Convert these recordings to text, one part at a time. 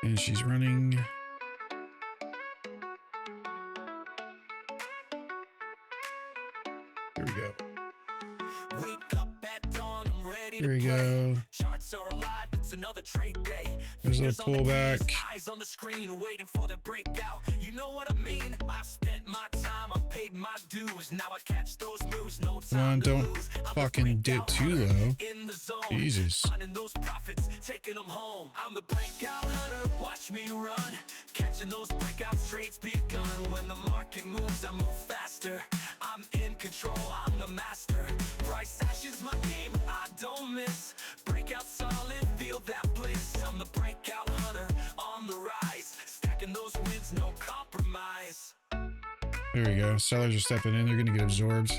And she's running. Here we go. Here we go. There's a little pullback. Eyes on the screen waiting for the breakout. You know what I mean? I spent my time, I paid my dues. Now I catch those moves. No Come on, don't fucking dip too low. in the zone. Jesus. Finding those profits, taking them home. I'm the breakout hunter, watch me run. Catching those breakout trades begun. When the market moves, I move faster. I'm in control, I'm the master. Price action's my game, I don't miss. Breakout solid, feel that bliss. I'm the breakout hunter, on the rise. Stacking those wins, no compromise. There we go. Sellers are stepping in. They're going to get absorbed.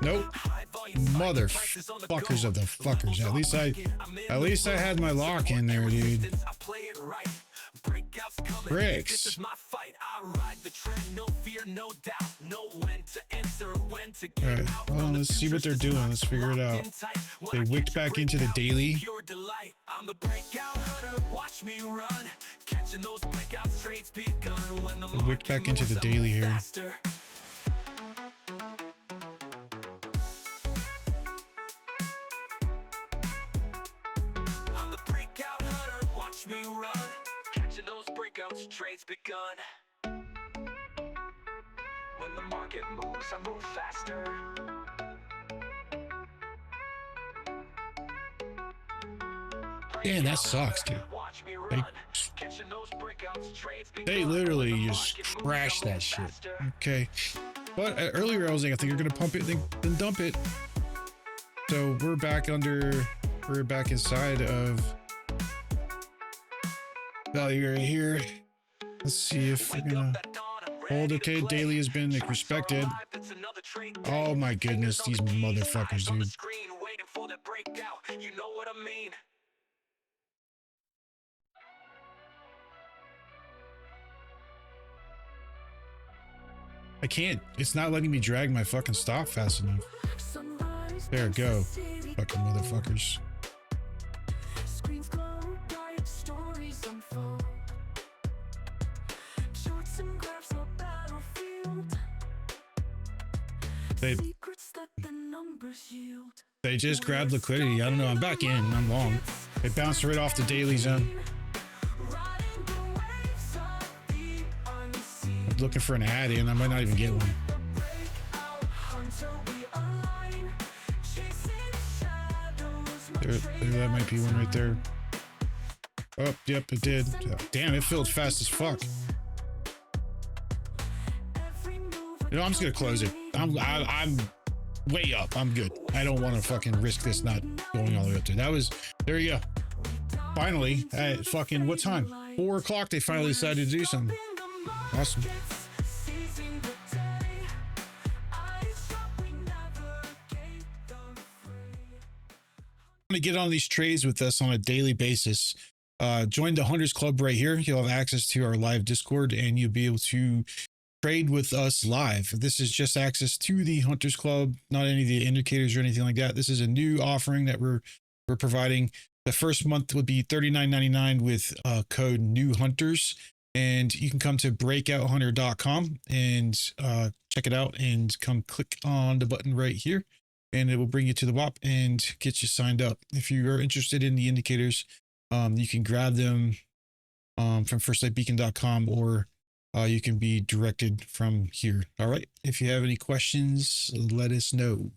Nope. Motherfuckers of the fuckers. At least I had my lock in there, dude. Bricks. Alright, well, let's see what they're doing. Let's figure it out. They wicked back into the daily. They wicked back into the daily here. Me run, catching those breakouts, trades begun. When the market moves, I move faster. Damn, that sucks, dude. They literally just crashed that shit. Okay. But earlier I was like, I think you're gonna pump it, then dump it. So we're back inside of value right here. Let's see if we're gonna hold. Okay, daily has been respected. Oh my goodness, these motherfuckers, dude. You know what I mean? I can't. It's not letting me drag my fucking stop fast enough. There we go. Fucking motherfuckers. They just grabbed liquidity. I don't know. I'm back in. I'm long. They bounced right off the daily zone. I'm looking for an add in. I might not even get one. There, that might be one right there. Oh, yep, it did. Damn, it filled fast as fuck. You know, I'm just gonna close it. I'm way up. I'm good. I don't want to fucking risk this not going all the way up there. There you go. Finally, at fucking what time? 4 o'clock. They finally decided to do something. Awesome. To get on these trades with us on a daily basis, join the Hunters Club right here. You'll have access to our live Discord and you'll be able to trade with us live. This is just access to the Hunters Club, not any of the indicators or anything like that. This is a new offering that we're providing. The first month would be $39.99 with code NEWHUNTERS, and you can come to breakouthunter.com and check it out and come click on the button right here, and it will bring you to the WAP and get you signed up. If you are interested in the indicators, you can grab them from firstlightbeacon.com, or you can be directed from here. All right. If you have any questions, let us know.